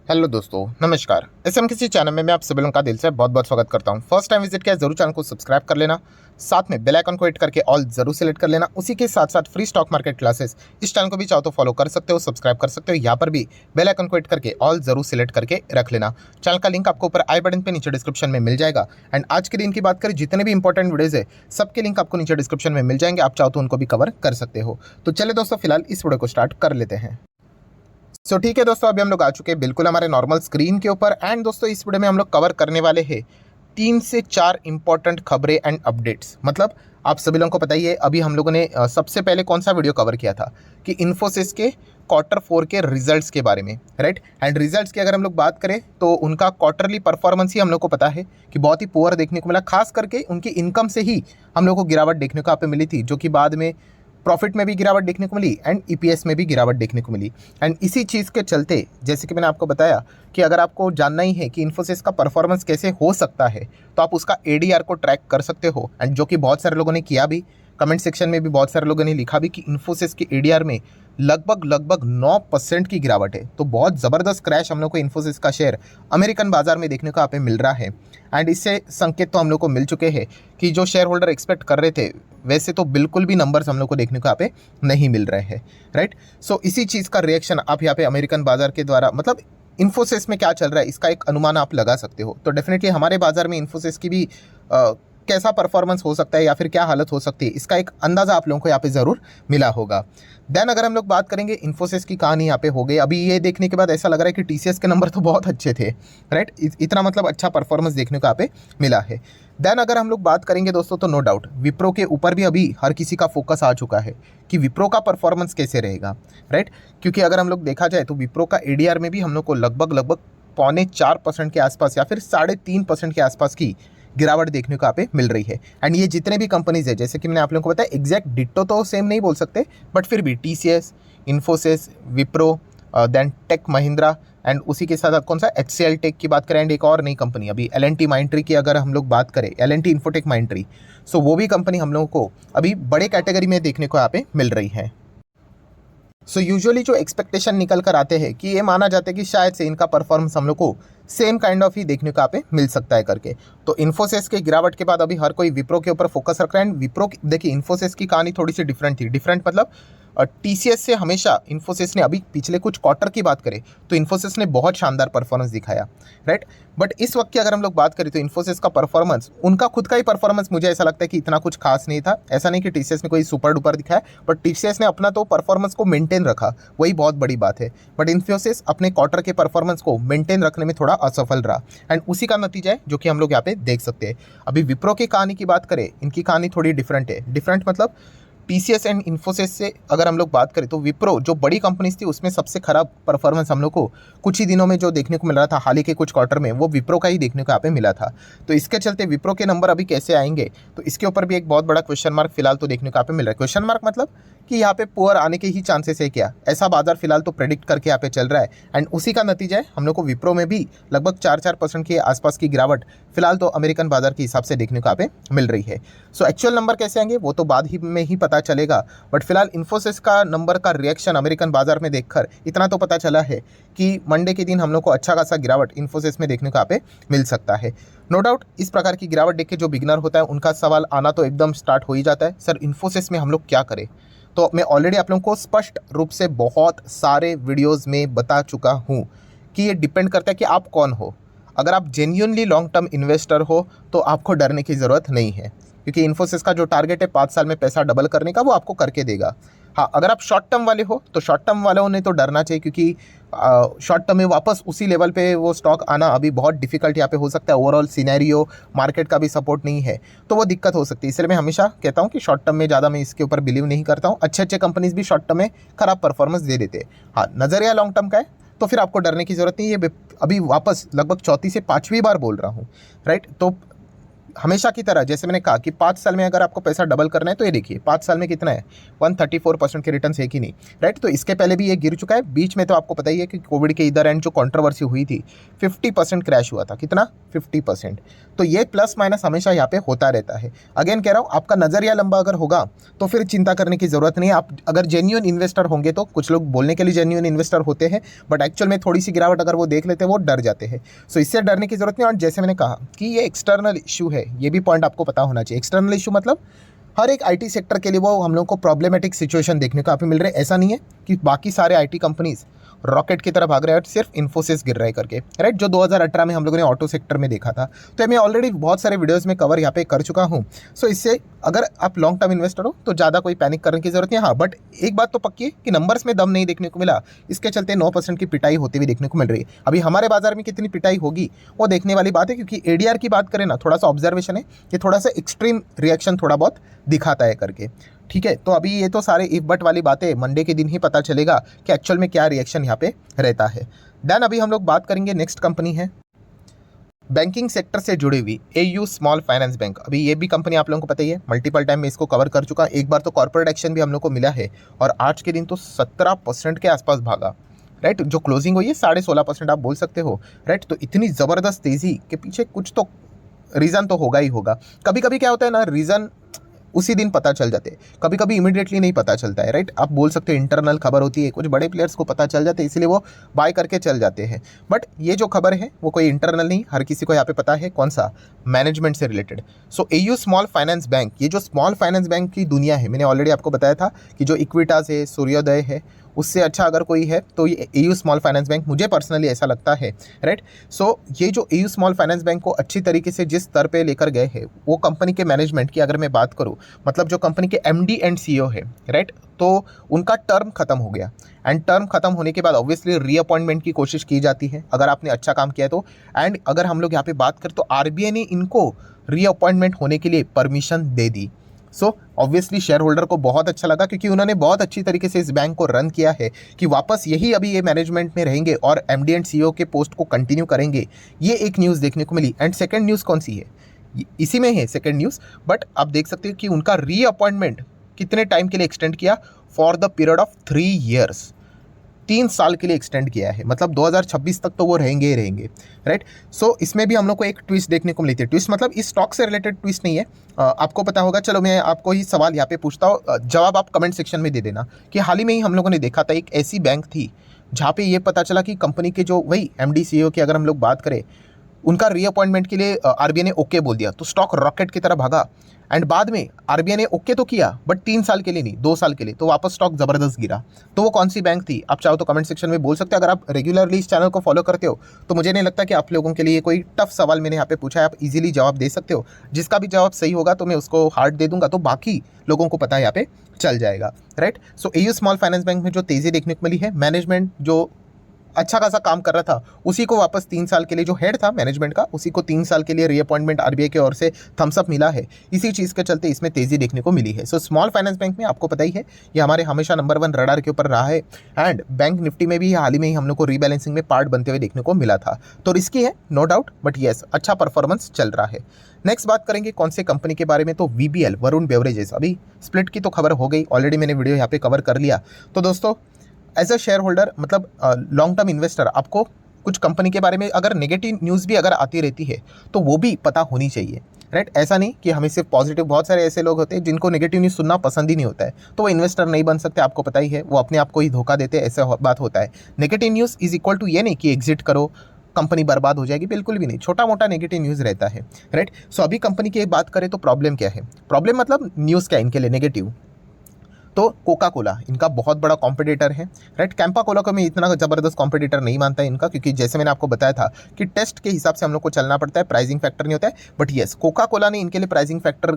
Hello दोस्तों, नमस्कार। किसी चैनल में मैं आप सभी लोगों का दिल से बहुत बहुत स्वागत करता हूं। फर्स्ट टाइम विजिट किया जरूर चैनल को सब्सक्राइब कर लेना, साथ में बेल आइकन को हिट करके ऑल जरूर सेलेक्ट कर लेना। उसी के साथ साथ फ्री स्टॉक मार्केट क्लासेस इस चैनल को भी चाहो तो फॉलो कर सकते हो, सब्सक्राइब कर सकते हो। यहाँ पर भी बेल आइकन को हिट करके ऑल जरूर सेलेक्ट करके रख लेना। चैनल का लिंक आपको ऊपर आई बटन पे नीचे डिस्क्रिप्शन में मिल जाएगा। एंड आज के दिन की बात करें, जितने भी इंपॉर्टेंट वीडियोज है सबके लिंक आपको नीचे डिस्क्रिप्शन में मिल जाएंगे। आप चाहो तो उनको भी कवर कर सकते हो। तो चले दोस्तों, फिलहाल इस वीडियो को स्टार्ट कर लेते हैं। ठीक है दोस्तों, अभी हम लोग आ चुके हैं बिल्कुल हमारे नॉर्मल स्क्रीन के ऊपर। एंड दोस्तों, इस वीडियो में हम लोग कवर करने वाले हैं 3 से 4 इंपॉर्टेंट खबरें एंड अपडेट्स। मतलब आप सभी लोगों को पता ही है, अभी हम लोगों ने सबसे पहले कौन सा वीडियो कवर किया था कि इन्फोसिस के Q4 के रिजल्ट्स के बारे में, राइट। एंड रिजल्ट्स की अगर हम लोग बात करें तो उनका क्वार्टरली परफॉर्मेंस ही हम लोग को पता है कि बहुत ही पुअर देखने को मिला। खास करके उनकी इनकम से ही हम लोग को गिरावट देखने को यहाँ पे मिली थी, जो कि बाद में प्रॉफिट में भी गिरावट देखने को मिली एंड ईपीएस में भी गिरावट देखने को मिली। एंड इसी चीज़ के चलते, जैसे कि मैंने आपको बताया कि अगर आपको जानना ही है कि इन्फोसिस का परफॉर्मेंस कैसे हो सकता है, तो आप उसका एडीआर को ट्रैक कर सकते हो। एंड जो कि बहुत सारे लोगों ने किया भी, कमेंट सेक्शन में भी बहुत सारे लोगों ने लिखा भी कि इन्फोसिस के एडीआर में लगभग 9% की गिरावट है। तो बहुत ज़बरदस्त क्रैश हम लोग को इन्फोसिस का शेयर अमेरिकन बाजार में देखने को यहाँ पे मिल रहा है। एंड इससे संकेत तो हम लोग को मिल चुके हैं कि जो शेयर होल्डर एक्सपेक्ट कर रहे थे, वैसे तो बिल्कुल भी नंबर्स हम लोग को देखने को यहाँ पे नहीं मिल रहे हैं, राइट। सो इसी चीज़ का रिएक्शन आप यहाँ पे अमेरिकन बाजार के द्वारा, मतलब इन्फोसिस में क्या चल रहा है इसका एक अनुमान आप लगा सकते हो। तो डेफिनेटली हमारे बाजार में इन्फोसिस की भी कैसा परफॉर्मेंस हो सकता है या फिर क्या हालत हो सकती है, इसका एक अंदाज़ा आप लोगों को यहाँ पे ज़रूर मिला होगा। देन अगर हम लोग बात करेंगे, इन्फोसिस की कहानी यहाँ पे हो गई। अभी ये देखने के बाद ऐसा लग रहा है कि टीसीएस के नंबर तो बहुत अच्छे थे, राइट। इतना मतलब अच्छा परफॉर्मेंस देखने को यहाँ पे मिला है। देन अगर हम लोग बात करेंगे दोस्तों, तो नो डाउट विप्रो के ऊपर भी अभी हर किसी का फोकस आ चुका है कि विप्रो का परफॉर्मेंस कैसे रहेगा, राइट। क्योंकि अगर हम लोग देखा जाए तो विप्रो का एडीआर में भी हम लोग को लगभग 3.25% के आसपास या फिर 3.5% के आसपास की गिरावट देखने को यहाँ पे मिल रही है। एंड ये जितने भी कंपनीज है, जैसे कि मैंने आप लोगों को बताया, एग्जैक्ट डिट्टो तो सेम नहीं बोल सकते, बट फिर भी TCS, Infosys, Wipro, then Tech Mahindra, and उसी के साथ कौन सा एचसीएल टेक की बात करें, एंड एक और नई कंपनी अभी एलएनटी माइंट्री की अगर हम लोग बात करें, एलएनटी इन्फोटेक माइंट्री, सो वो भी कंपनी हम लोगों को अभी बड़े कैटेगरी में देखने को यहाँ पे मिल रही है। सो यूजुअली जो एक्सपेक्टेशन निकल कर आते हैं कि ये माना जाता है कि शायद से इनका परफॉर्मेंस हम लोग को सेम काइंड ऑफ ही देखने को यहाँ पे मिल सकता है करके। तो इन्फोसिस के गिरावट के बाद अभी हर कोई विप्रो के ऊपर फोकस रख रहा है। एंड विप्रो, देखिए इन्फोसिस की कहानी थोड़ी सी डिफरेंट थी। डिफरेंट मतलब टीसीएस से हमेशा इन्फोसिस ने, अभी पिछले कुछ क्वार्टर की बात करें तो इन्फोसिस ने बहुत शानदार परफॉर्मेंस दिखाया, राइट। बट इस वक्त की अगर हम लोग बात करें तो इन्फोसिस का परफॉर्मेंस, उनका खुद का ही परफॉर्मेंस मुझे ऐसा लगता है कि इतना कुछ खास नहीं था। ऐसा नहीं कि टीसीएस ने कोई सुपर डुपर दिखाया, बट टीसीएस ने अपना तो परफॉर्मेंस को मेंटेन रखा, वही बहुत बड़ी बात है। बट इन्फोसिस अपने क्वार्टर के परफॉर्मेंस को मेंटेन रखने में थोड़ा असफल रहा। एंड उसी का नतीजा है जो कि हम लोग यहाँ पे देख सकते हैं। अभी विप्रो की कहानी की बात करें, इनकी कहानी थोड़ी डिफरेंट है। डिफरेंट मतलब टीसीएस एंड इन्फोसिस से अगर हम लोग बात करें तो विप्रो जो बड़ी कंपनीज थी उसमें सबसे खराब परफॉर्मेंस हम लोग को कुछ ही दिनों में जो देखने को मिल रहा था, हाल ही के कुछ क्वार्टर में, वो विप्रो का ही देखने को यहाँ पे मिला था। तो इसके चलते विप्रो के नंबर अभी कैसे आएंगे, तो इसके ऊपर भी एक बहुत बड़ा क्वेश्चन मार्क फिलहाल तो देखने को यहाँ पे मिल रहा है। क्वेश्चन मार्क मतलब कि यहाँ पे पुअर आने के ही चांसेस है क्या, ऐसा बाजार फिलहाल तो प्रेडिक्ट करके यहाँ पे चल रहा है। एंड उसी का नतीजा है हम लोग को विप्रो में भी लगभग 4% के आसपास की गिरावट फिलहाल तो अमेरिकन बाजार के हिसाब से देखने को यहाँ पे मिल रही है। सो एक्चुअल नंबर कैसे आएंगे वो तो बाद ही में ही पता चलेगा। बट फिलहाल इन्फोसिस का नंबर का रिएक्शन अमेरिकन बाजार में देखकर इतना तो पता चला है कि मंडे के दिन हम लोग को अच्छा खासा गिरावट इन्फोसिस में देखने को यहाँ पे मिल सकता है। नो डाउट इस प्रकार की गिरावट देख के जो बिगनर होता है उनका सवाल आना तो एकदम स्टार्ट हो ही जाता है, सर इन्फोसिस में हम लोग क्या करें। तो मैं ऑलरेडी आप लोगों को स्पष्ट रूप से बहुत सारे वीडियोस में बता चुका हूँ कि ये डिपेंड करता है कि आप कौन हो। अगर आप जेन्युइनली लॉन्ग टर्म इन्वेस्टर हो तो आपको डरने की ज़रूरत नहीं है, क्योंकि इन्फोसिस का जो टारगेट है 5 साल में पैसा डबल करने का, वो आपको करके देगा। हाँ, अगर आप शॉर्ट टर्म वाले हो तो शॉर्ट टर्म वालों ने तो डरना चाहिए, क्योंकि शॉर्ट टर्म में वापस उसी लेवल पे वो स्टॉक आना अभी बहुत डिफिकल्ट यहाँ पे हो सकता है। ओवरऑल सिनेरियो मार्केट का भी सपोर्ट नहीं है, तो वो दिक्कत हो सकती है। इसलिए मैं हमेशा कहता हूँ कि शॉर्ट टर्म में ज़्यादा मैं इसके ऊपर बिलीव नहीं करता हूँ। अच्छे अच्छे कंपनीज भी शॉर्ट टर्म में खराब परफॉर्मेंस दे देते हैं। हाँ, नज़रिया लॉन्ग टर्म का है तो फिर आपको डरने की ज़रूरत नहीं है। ये अभी वापस लगभग चौथी से पाँचवीं बार बोल रहा हूँ, राइट। तो हमेशा की तरह जैसे मैंने कहा कि 5 साल में अगर आपको पैसा डबल करना है तो ये देखिए 5 साल में कितना है 134% के रिटर्न है कि नहीं, राइट। तो इसके पहले भी ये गिर चुका है, बीच में तो आपको पता ही है कि कोविड के इधर एंड जो कंट्रोवर्सी हुई थी 50% क्रैश हुआ था, कितना 50%। तो ये प्लस माइनस हमेशा यहाँ पे होता रहता है। अगेन कह रहा हूँ, आपका नज़रिया लंबा अगर होगा तो फिर चिंता करने की ज़रूरत नहीं है। आप अगर जेन्युइन इन्वेस्टर होंगे तो, कुछ लोग बोलने के लिए जेन्युइन इन्वेस्टर होते हैं बट एक्चुअल में थोड़ी सी गिरावट अगर वो देख लेते हैं वो डर जाते हैं। सो इससे डरने की ज़रूरत नहीं। और जैसे मैंने कहा कि ये एक्सटर्नल इशू है, ये भी पॉइंट आपको पता होना चाहिए। एक्सटर्नल इशू मतलब हर एक आईटी सेक्टर के लिए वो हम लोग को प्रॉब्लमेटिक सिचुएशन देखने को यहाँ पे मिल रहे हैं। ऐसा नहीं है कि बाकी सारे आईटी कंपनीज रॉकेट की तरह भाग रहे हैं और सिर्फ इन्फोसिस गिर रहा है करके, राइट। जो 2018 में हम लोगों ने ऑटो सेक्टर में देखा था, तो मैं ऑलरेडी बहुत सारे वीडियोस में कवर यहाँ पे कर चुका हूँ। सो इससे अगर आप लॉन्ग टर्म इन्वेस्टर हो तो ज़्यादा कोई पैनिक करने की जरूरत नहीं। हाँ, बट एक बात तो पक्की है कि नंबर्स में दम नहीं देखने को मिला, इसके चलते 9% की पिटाई होती हुई देखने को मिल रही है। अभी हमारे बाजार में कितनी पिटाई होगी वो देखने वाली बात है, क्योंकि एडीआर की बात करें ना, थोड़ा सा ऑब्जर्वेशन है कि थोड़ा सा एक्सट्रीम रिएक्शन थोड़ा बहुत दिखाता है करके, ठीक है। तो अभी ये तो सारे इफ बट वाली बातें मंडे के दिन ही पता चलेगा कि एक्चुअल में क्या रिएक्शन यहाँ पे रहता है। देन अभी हम लोग बात करेंगे, नेक्स्ट कंपनी है बैंकिंग सेक्टर से जुड़ी हुई एयू स्मॉल फाइनेंस बैंक। अभी ये भी कंपनी आप लोगों को पता ही है, मल्टीपल टाइम में इसको कवर कर चुका। एक बार तो कॉर्पोरेट एक्शन भी हम लोग को मिला है और आज के दिन तो 17% के आसपास भागा, राइट। जो क्लोजिंग हुई है 16.5% आप बोल सकते हो, राइट। तो इतनी ज़बरदस्त तेज़ी के पीछे कुछ तो रीज़न तो होगा ही होगा। कभी कभी क्या होता है ना, रीज़न उसी दिन पता चल जाते हैं, कभी कभी इमीडिएटली नहीं पता चलता है, राइट। आप बोल सकते हो इंटरनल खबर होती है, कुछ बड़े प्लेयर्स को पता चल जाते हैं इसलिए वो बाय करके चल जाते हैं। बट ये जो खबर है वो कोई इंटरनल नहीं, हर किसी को यहाँ पे पता है, कौन सा, मैनेजमेंट से रिलेटेड। सो एयू स्मॉल फाइनेंस बैंक, ये जो स्मॉल फाइनेंस बैंक की दुनिया है, मैंने ऑलरेडी आपको बताया था कि जो इक्विटास है, सूर्योदय है, उससे अच्छा अगर कोई है तो ये एयू स्मॉल फाइनेंस बैंक, मुझे पर्सनली ऐसा लगता है, राइट। सो ये जो एयू स्मॉल फाइनेंस बैंक को अच्छी तरीके से जिस स्तर पे लेकर गए हैं, वो कंपनी के मैनेजमेंट की अगर मैं बात करूँ, मतलब जो कंपनी के एमडी एंड सीईओ है, राइट, तो उनका टर्म खत्म हो गया। एंड टर्म खत्म होने के बाद ऑब्वियसली रीअपॉइंटमेंट की कोशिश की जाती है अगर आपने अच्छा काम किया तो। एंड अगर हम लोग यहाँ पे बात करें तो आरबीआई ने इनको रीअपॉइंटमेंट होने के लिए परमिशन दे दी। सो ऑब्वियसली शेयर होल्डर को बहुत अच्छा लगा, क्योंकि उन्होंने बहुत अच्छी तरीके से इस बैंक को रन किया है कि वापस यही अभी ये मैनेजमेंट में रहेंगे और एमडी एंड सीईओ के पोस्ट को कंटिन्यू करेंगे। ये एक न्यूज़ देखने को मिली। एंड सेकंड न्यूज़ कौन सी है, इसी में है सेकंड न्यूज़। बट आप देख सकते हो कि उनका रीअपॉइंटमेंट कितने टाइम के लिए एक्सटेंड किया, for the period of 3 years, 3 साल के लिए एक्सटेंड किया है। मतलब 2026 तक तो वो रहेंगे ही रहेंगे, राइट। सो इसमें भी हम लोग को एक ट्विस्ट देखने को मिली थी। ट्विस्ट मतलब इस स्टॉक से रिलेटेड ट्विस्ट नहीं है, आपको पता होगा। चलो मैं आपको ही सवाल यहाँ पे पूछता हूँ, जवाब आप कमेंट सेक्शन में दे देना कि हाल ही में ही हम लोगों ने देखा था एक ऐसी बैंक थी जहाँ पे ये पता चला कि कंपनी के जो वही एमडी सीईओ की अगर हम लोग बात करें, उनका रीअपॉइंटमेंट के लिए आरबीआई ने ओके बोल दिया, तो स्टॉक रॉकेट की तरह भागा। एंड बाद में आरबीआई ने ओके तो किया बट 3 साल के लिए नहीं, 2 साल के लिए, तो वापस स्टॉक ज़बरदस्त गिरा। तो वो कौन सी बैंक थी, आप चाहो तो कमेंट सेक्शन में बोल सकते हो। अगर आप रेगुलरली इस चैनल को फॉलो करते हो तो मुझे नहीं लगता कि आप लोगों के लिए कोई टफ सवाल मैंने यहाँ पे पूछा है, आप इजीली जवाब दे सकते हो। जिसका भी जवाब सही होगा तो मैं उसको हार्ट दे दूंगा, तो बाकी लोगों को पता यहाँ पे चल जाएगा, राइट। सो एयू स्मॉल फाइनेंस बैंक में जो तेज़ी देखने को मिली है, मैनेजमेंट जो अच्छा खासा काम कर रहा था उसी को वापस 3 साल के लिए, जो हेड था मैनेजमेंट का, उसी को 3 साल के लिए रीअपॉइंटमेंट आरबीआई की ओर से थम्स अप मिला है। इसी चीज़ के चलते इसमें तेज़ी देखने को मिली है। सो स्मॉल फाइनेंस बैंक में आपको पता ही है, ये हमारे हमेशा नंबर 1 रडार के ऊपर रहा है। एंड बैंक निफ्टी में भी हाल ही में ही हम लोग को रीबैलेंसिंग में पार्ट बनते हुए देखने को मिला था। तो रिस्की है नो डाउट, बट येस अच्छा परफॉर्मेंस चल रहा है। नेक्स्ट बात करेंगे कौन से कंपनी के बारे में, तो वीबीएल, वरुण बेवरेजेस। अभी स्प्लिट की तो खबर हो गई, ऑलरेडी मैंने वीडियो यहाँ पे कवर कर लिया। तो दोस्तों एज अ शेयर होल्डर, मतलब लॉन्ग टर्म इन्वेस्टर, आपको कुछ कंपनी के बारे में अगर नेगेटिव न्यूज़ भी अगर आती रहती है तो वो भी पता होनी चाहिए, राइट। ऐसा नहीं कि हमें सिर्फ पॉजिटिव, बहुत सारे ऐसे लोग होते हैं जिनको नेगेटिव न्यूज़ सुनना पसंद ही नहीं होता है, तो वो इन्वेस्टर नहीं बन सकते, आपको पता ही है। वो अपने आप को ही धोखा देते हैं, ऐसा बात होता है। Negative news is equal to ये नहीं कि एग्जिट करो, कंपनी बर्बाद हो जाएगी, बिल्कुल भी नहीं। छोटा मोटा नेगेटिव न्यूज़ रहता है, राइट। सो अभी कंपनी की बात करें तो प्रॉब्लम क्या है, प्रॉब्लम मतलब न्यूज़ क्या इनके लिए नेगेटिव, तो कोका कोला इनका बहुत बड़ा कॉम्पिटिटर है, राइट। कैंपा कोला को मैं इतना ज़बरदस्त कॉम्पिटिटर नहीं मानता इनका, क्योंकि जैसे मैंने आपको बताया था कि टेस्ट के हिसाब से हम लोग को चलना पड़ता है, प्राइसिंग फैक्टर नहीं होता है। बट येस, कोका कोला ने इनके लिए प्राइसिंग फैक्टर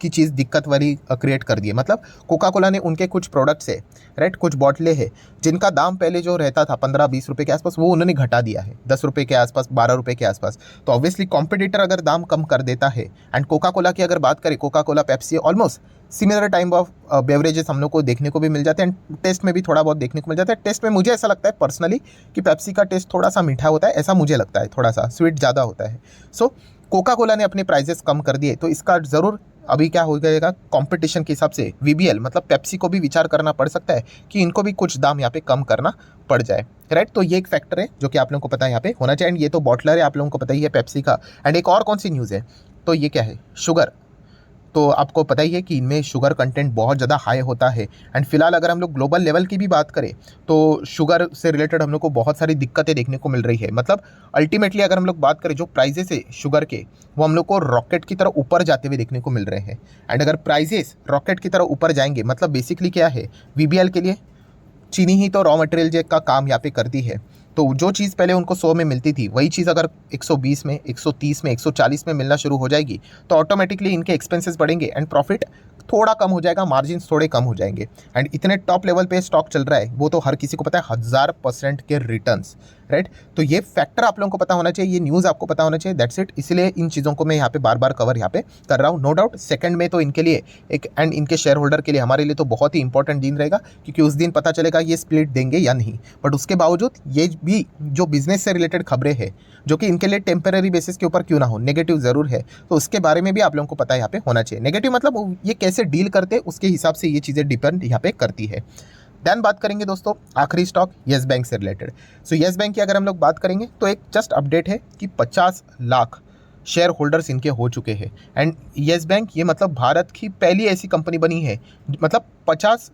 की चीज़ दिक्कत वाली क्रिएट कर दी है। मतलब कोका कोला ने उनके कुछ प्रोडक्ट्स है, राइट, कुछ बॉटलें हैं जिनका दाम पहले जो रहता था 15-20 रुपये के आसपास, वो उन्होंने घटा दिया है 10 रुपये के आसपास, 12 रुपये के आसपास। तो ऑब्वियसली कॉम्पिटिटर अगर दाम कम कर देता है, एंड कोका कोला की अगर बात करें, Coca Cola, Pepsi, almost similar type of beverages हम लोग को देखने को भी मिल जाते हैं, एंड टेस्ट में भी थोड़ा बहुत देखने को मिल जाता है। टेस्ट में मुझे ऐसा लगता है पर्सनली कि पेप्सी का टेस्ट थोड़ा सा मीठा होता है, ऐसा मुझे लगता है, थोड़ा सा स्वीट ज़्यादा होता है। सो कोका कोला ने अपने प्राइजेस कम कर दिए, तो इसका ज़रूर अभी क्या हो जाएगा, कंपटीशन के हिसाब से वीबीएल मतलब पेप्सी को भी विचार करना पड़ सकता है कि इनको भी कुछ दाम यहाँ पे कम करना पड़ जाए, राइट। तो ये एक फैक्टर है जो कि आप लोगों को पता है यहाँ पे होना चाहिए। एंड ये तो बॉटलर है, आप लोगों को पता ही है पेप्सी का। एंड एक और कौन सी न्यूज़ है, तो ये क्या है, शुगर। तो आपको पता ही है कि इनमें शुगर कंटेंट बहुत ज़्यादा हाई होता है। एंड फिलहाल अगर हम लोग ग्लोबल लेवल की भी बात करें तो शुगर से रिलेटेड हम लोग को बहुत सारी दिक्कतें देखने को मिल रही है। मतलब अल्टीमेटली अगर हम लोग बात करें जो प्राइजेस है शुगर के, वो हम लोग को रॉकेट की तरह ऊपर जाते हुए देखने को मिल रहे हैं। एंड अगर प्राइजेस रॉकेट की तरह ऊपर जाएंगे, मतलब बेसिकली क्या है, वीबीएल के लिए चीनी ही तो रॉ मटेरियल का काम यहाँ पे करती है। तो जो चीज़ पहले उनको 100 में मिलती थी, वही चीज़ अगर 120 में, 130 में, 140 में मिलना शुरू हो जाएगी, तो ऑटोमेटिकली इनके एक्सपेंसेस बढ़ेंगे एंड प्रॉफिट थोड़ा कम हो जाएगा, मार्जिन्स थोड़े कम हो जाएंगे। एंड इतने टॉप लेवल पे स्टॉक चल रहा है, वो तो हर किसी को पता है, 1000% के रिटर्न्स, राइट। तो ये फैक्टर आप लोगों को पता होना चाहिए, ये न्यूज़ आपको पता होना चाहिए, दैट्स इट। इसलिए इन चीज़ों को मैं यहाँ पे बार बार कवर यहाँ पे कर रहा हूँ। नो डाउट सेकंड में तो इनके लिए एक, एंड इनके शेयर होल्डर के लिए, हमारे लिए तो बहुत ही इंपॉर्टेंट दिन रहेगा, क्योंकि उस दिन पता चलेगा ये स्प्लिट देंगे या नहीं। बट उसके बावजूद ये भी जो बिजनेस से रिलेटेड खबरें हैं, जो कि इनके लिए टेम्पररी बेसिस के ऊपर क्यों ना हो, नेगेटिव ज़रूर है, तो उसके बारे में भी आप लोगों को पता यहाँ पे होना चाहिए। नेगेटिव मतलब ये कैसे डील करते हैं, उसके हिसाब से ये चीज़ें डिपेंड यहाँ पे करती है। देन बात करेंगे दोस्तों आखिरी स्टॉक येस बैंक से रिलेटेड। सो येस बैंक की अगर हम लोग बात करेंगे तो एक जस्ट अपडेट है कि 50 लाख शेयर होल्डर्स इनके हो चुके हैं। एंड येस बैंक ये मतलब भारत की पहली ऐसी कंपनी बनी है, मतलब 50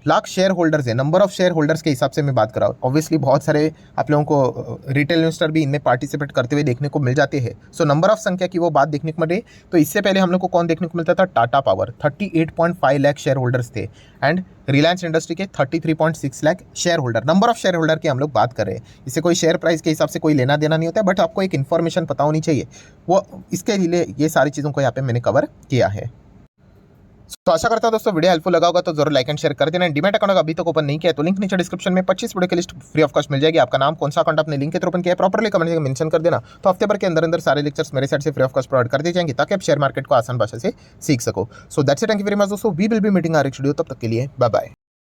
लाख शेयर होल्डर्स है, नंबर ऑफ शेयर होल्डर्स के हिसाब से मैं बात कर रहा हूँ। ऑब्वियसली बहुत सारे आप लोगों को रिटेल इन्वेस्टर भी इनमें पार्टिसिपेट करते हुए देखने को मिल जाते हैं। सो नंबर ऑफ संख्या की वो बात देखने को मिले, तो इससे पहले हम लोग को कौन देखने को मिलता था, Tata power 38.5 lakh share holders थे, एंड रिलायंस इंडस्ट्री के 33.6 lakh share holder. Number of share holder की हम लोग बात कर रहे हैं, इससे कोई शेयर प्राइस के हिसाब से कोई लेना देना नहीं होता है, बट आपको एक इन्फॉर्मेशन पता होनी चाहिए, वो इसके लिए ये सारी चीज़ों को यहाँ पे मैंने कवर किया है। तो आशा करता हूं दोस्तों वीडियो हेल्पफुल लगा होगा, तो जरूर लाइक एंड शेयर कर देना। डीमैट अकाउंट अभी तक ओपन नहीं किया है तो लिंक नीचे डिस्क्रिप्शन में 25 वीडियो की लिस्ट फ्री ऑफ कॉस्ट मिल जाएगी। आपका नाम, कौन सा अकाउंट आपने लिंक के थ्रू ओपन किया है, प्रॉपर्ली कमेंट में मेंशन कर देना। तो हफ्ते भर के अंदर सारे लेक्चर्स मेरे साइड से फ्री ऑफ कॉस्ट प्रोवाइड कर दिए जाएंगे, ताकि आप शेयर मार्केट को आसान भाषा से सीख सको। So that's it, thank you very much दोस्तों, we will be meeting our next video, तब तक के लिए बाय बाय।